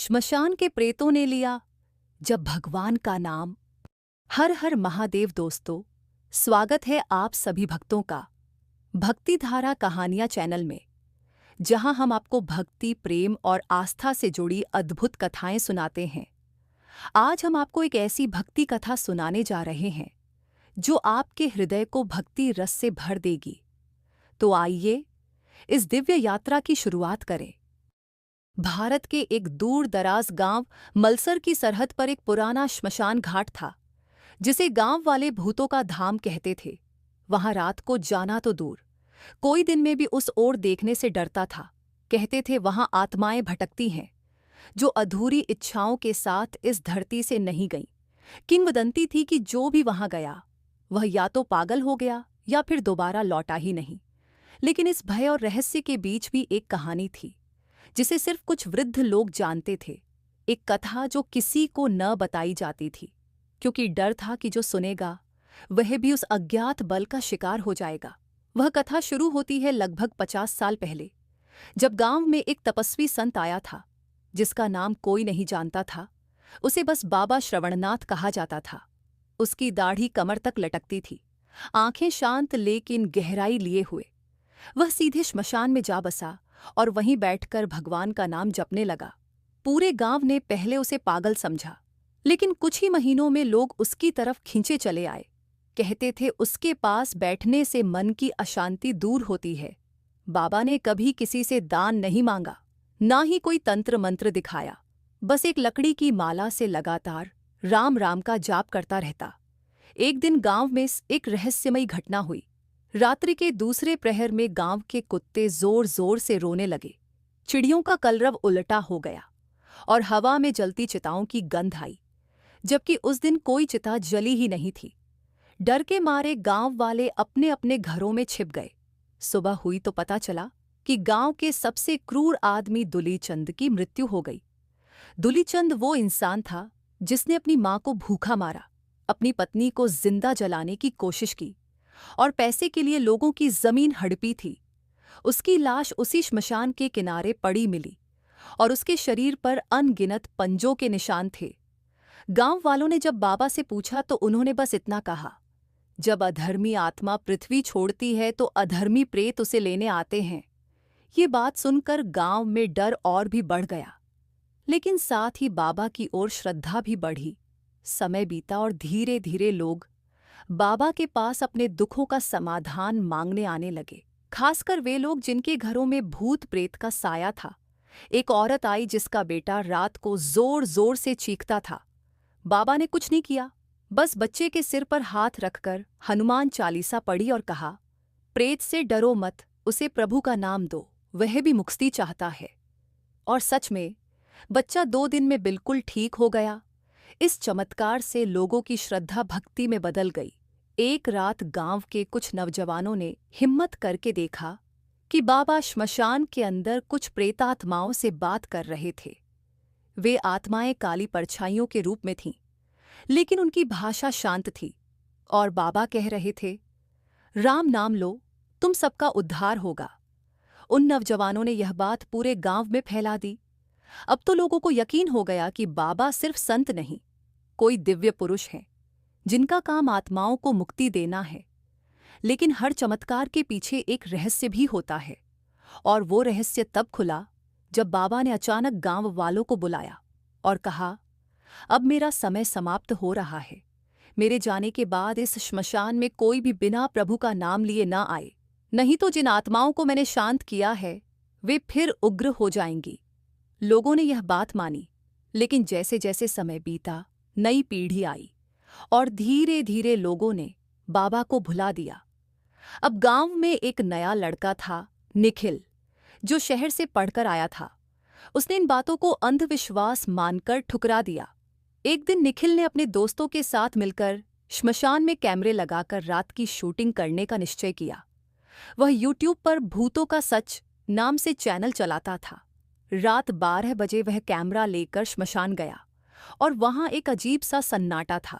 श्मशान के प्रेतों ने लिया जब भगवान का नाम। हर हर महादेव दोस्तों, स्वागत है आप सभी भक्तों का भक्ति धारा कहानियाँ चैनल में, जहां हम आपको भक्ति, प्रेम और आस्था से जुड़ी अद्भुत कथाएं सुनाते हैं। आज हम आपको एक ऐसी भक्ति कथा सुनाने जा रहे हैं जो आपके हृदय को भक्ति रस से भर देगी। तो आइए इस दिव्य यात्रा की शुरुआत करें। भारत के एक दूर दराज गांव मलसर की सरहद पर एक पुराना श्मशान घाट था, जिसे गांव वाले भूतों का धाम कहते थे। वहां रात को जाना तो दूर, कोई दिन में भी उस ओर देखने से डरता था। कहते थे वहां आत्माएं भटकती हैं, जो अधूरी इच्छाओं के साथ इस धरती से नहीं गईं। किंवदंती थी कि जो भी वहां गया वह या तो पागल हो गया या फिर दोबारा लौटा ही नहीं। लेकिन इस भय और रहस्य के बीच भी एक कहानी थी, जिसे सिर्फ कुछ वृद्ध लोग जानते थे। एक कथा जो किसी को न बताई जाती थी, क्योंकि डर था कि जो सुनेगा वह भी उस अज्ञात बल का शिकार हो जाएगा। वह कथा शुरू होती है लगभग 50 साल पहले, जब गांव में एक तपस्वी संत आया था, जिसका नाम कोई नहीं जानता था। उसे बस बाबा श्रवणनाथ कहा जाता था। उसकी दाढ़ी कमर तक लटकती थी, आंखें शांत लेकिन गहराई लिए हुए। वह सीधे श्मशान में जा बसा और वहीं बैठकर भगवान का नाम जपने लगा। पूरे गांव ने पहले उसे पागल समझा, लेकिन कुछ ही महीनों में लोग उसकी तरफ खींचे चले आए। कहते थे उसके पास बैठने से मन की अशांति दूर होती है। बाबा ने कभी किसी से दान नहीं मांगा, ना ही कोई तंत्र मंत्र दिखाया। बस एक लकड़ी की माला से लगातार राम राम का जाप करता रहता। एक दिन गांव में एक रहस्यमयी घटना हुई। रात्रि के दूसरे प्रहर में गांव के कुत्ते जोर जोर से रोने लगे। चिड़ियों का कलरव उल्टा हो गया और हवा में जलती चिताओं की गंध आई, जबकि उस दिन कोई चिता जली ही नहीं थी। डर के मारे गांव वाले अपने अपने घरों में छिप गए। सुबह हुई तो पता चला कि गांव के सबसे क्रूर आदमी दुलीचंद की मृत्यु हो गई। दुलीचंद वो इंसान था जिसने अपनी मां को भूखा मारा, अपनी पत्नी को जिंदा जलाने की कोशिश की और पैसे के लिए लोगों की जमीन हड़पी थी। उसकी लाश उसी श्मशान के किनारे पड़ी मिली और उसके शरीर पर अनगिनत पंजों के निशान थे। गांव वालों ने जब बाबा से पूछा तो उन्होंने बस इतना कहा, जब अधर्मी आत्मा पृथ्वी छोड़ती है तो अधर्मी प्रेत उसे लेने आते हैं। ये बात सुनकर गांव में डर और भी बढ़ गया, लेकिन साथ ही बाबा की ओर श्रद्धा भी बढ़ी। समय बीता और धीरे धीरे लोग बाबा के पास अपने दुखों का समाधान मांगने आने लगे, खासकर वे लोग जिनके घरों में भूत प्रेत का साया था। एक औरत आई जिसका बेटा रात को जोर जोर से चीखता था। बाबा ने कुछ नहीं किया, बस बच्चे के सिर पर हाथ रखकर हनुमान चालीसा पढ़ी और कहा, प्रेत से डरो मत, उसे प्रभु का नाम दो, वह भी मुक्ति चाहता है। और सच में बच्चा 2 दिन में बिल्कुल ठीक हो गया। इस चमत्कार से लोगों की श्रद्धा भक्ति में बदल गई। एक रात गांव के कुछ नौजवानों ने हिम्मत करके देखा कि बाबा श्मशान के अंदर कुछ प्रेतात्माओं से बात कर रहे थे। वे आत्माएं काली परछाइयों के रूप में थीं, लेकिन उनकी भाषा शांत थी और बाबा कह रहे थे, राम नाम लो, तुम सबका उद्धार होगा। उन नौजवानों ने यह बात पूरे गांव में फैला दी। अब तो लोगों को यकीन हो गया कि बाबा सिर्फ संत नहीं, कोई दिव्य पुरुष हैं, जिनका काम आत्माओं को मुक्ति देना है। लेकिन हर चमत्कार के पीछे एक रहस्य भी होता है, और वो रहस्य तब खुला जब बाबा ने अचानक गांव वालों को बुलाया और कहा, अब मेरा समय समाप्त हो रहा है। मेरे जाने के बाद इस श्मशान में कोई भी बिना प्रभु का नाम लिए ना आए, नहीं तो जिन आत्माओं को मैंने शांत किया है वे फिर उग्र हो जाएंगी। लोगों ने यह बात मानी, लेकिन जैसे जैसे समय बीता, नई पीढ़ी आई और धीरे धीरे लोगों ने बाबा को भुला दिया। अब गांव में एक नया लड़का था, निखिल, जो शहर से पढ़कर आया था। उसने इन बातों को अंधविश्वास मानकर ठुकरा दिया। एक दिन निखिल ने अपने दोस्तों के साथ मिलकर श्मशान में कैमरे लगाकर रात की शूटिंग करने का निश्चय किया। वह यूट्यूब पर भूतों का सच नाम से चैनल चलाता था। रात 12 बजे वह कैमरा लेकर श्मशान गया और वहां एक अजीब सा सन्नाटा था,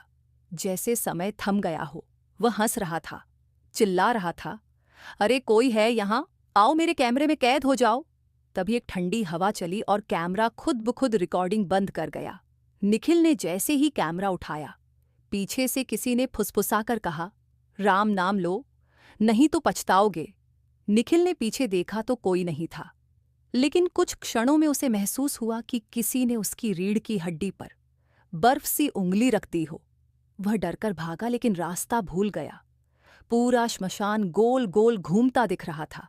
जैसे समय थम गया हो। वह हंस रहा था, चिल्ला रहा था, अरे कोई है यहाँ, आओ मेरे कैमरे में कैद हो जाओ। तभी एक ठंडी हवा चली और कैमरा खुद ब खुद रिकॉर्डिंग बंद कर गया। निखिल ने जैसे ही कैमरा उठाया, पीछे से किसी ने फुसफुसाकर कहा, राम नाम लो, नहीं तो पछताओगे। निखिल ने पीछे देखा तो कोई नहीं था, लेकिन कुछ क्षणों में उसे महसूस हुआ कि किसी ने उसकी रीढ़ की हड्डी पर बर्फ सी उंगली रख दी हो। वह डरकर भागा, लेकिन रास्ता भूल गया। पूरा श्मशान गोल गोल घूमता दिख रहा था।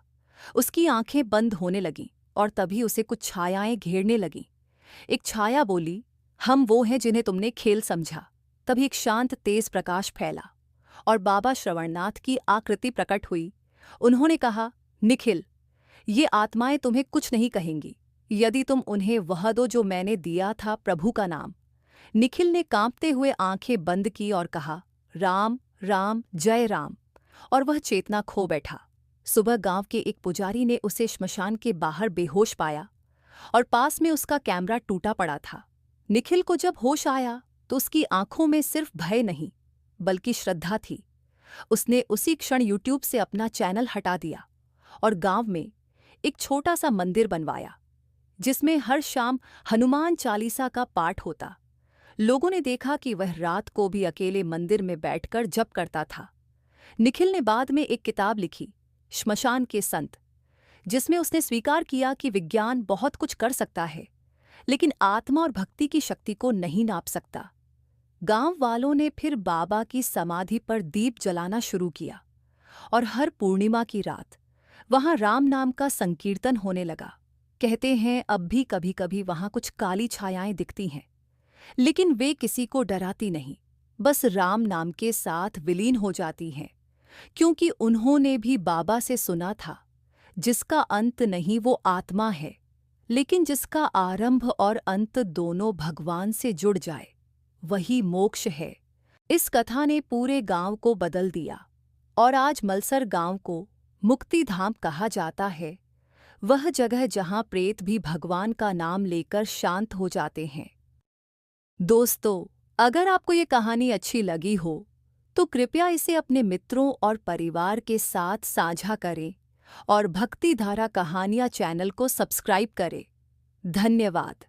उसकी आंखें बंद होने लगीं और तभी उसे कुछ छायाएं घेरने लगीं। एक छाया बोली, हम वो हैं जिन्हें तुमने खेल समझा। तभी एक शांत तेज प्रकाश फैला और बाबा श्रवणनाथ की आकृति प्रकट हुई। उन्होंने कहा, निखिल, ये आत्माएं तुम्हें कुछ नहीं कहेंगी यदि तुम उन्हें वह दो जो मैंने दिया था, प्रभु का नाम। निखिल ने कांपते हुए आंखें बंद की और कहा, राम राम जय राम, और वह चेतना खो बैठा। सुबह गांव के एक पुजारी ने उसे श्मशान के बाहर बेहोश पाया और पास में उसका कैमरा टूटा पड़ा था। निखिल को जब होश आया तो उसकी आंखों में सिर्फ भय नहीं बल्कि श्रद्धा थी। उसने उसी क्षण यूट्यूब से अपना चैनल हटा दिया और गांव में एक छोटा सा मंदिर बनवाया, जिसमें हर शाम हनुमान चालीसा का पाठ होता। लोगों ने देखा कि वह रात को भी अकेले मंदिर में बैठकर जप करता था। निखिल ने बाद में एक किताब लिखी, श्मशान के संत, जिसमें उसने स्वीकार किया कि विज्ञान बहुत कुछ कर सकता है, लेकिन आत्मा और भक्ति की शक्ति को नहीं नाप सकता। गांव वालों ने फिर बाबा की समाधि पर दीप जलाना शुरू किया और हर पूर्णिमा की रात वहां राम नाम का संकीर्तन होने लगा। कहते हैं अब भी कभी कभी वहां कुछ काली छायाएं दिखती हैं, लेकिन वे किसी को डराती नहीं, बस राम नाम के साथ विलीन हो जाती हैं, क्योंकि उन्होंने भी बाबा से सुना था, जिसका अंत नहीं वो आत्मा है, लेकिन जिसका आरंभ और अंत दोनों भगवान से जुड़ जाए वही मोक्ष है। इस कथा ने पूरे गांव को बदल दिया और आज मलसर गांव को मुक्ति धाम कहा जाता है, वह जगह जहां प्रेत भी भगवान का नाम लेकर शांत हो जाते हैं। दोस्तों, अगर आपको ये कहानी अच्छी लगी हो तो कृपया इसे अपने मित्रों और परिवार के साथ साझा करें और भक्ति धारा कहानियाँ चैनल को सब्सक्राइब करें। धन्यवाद।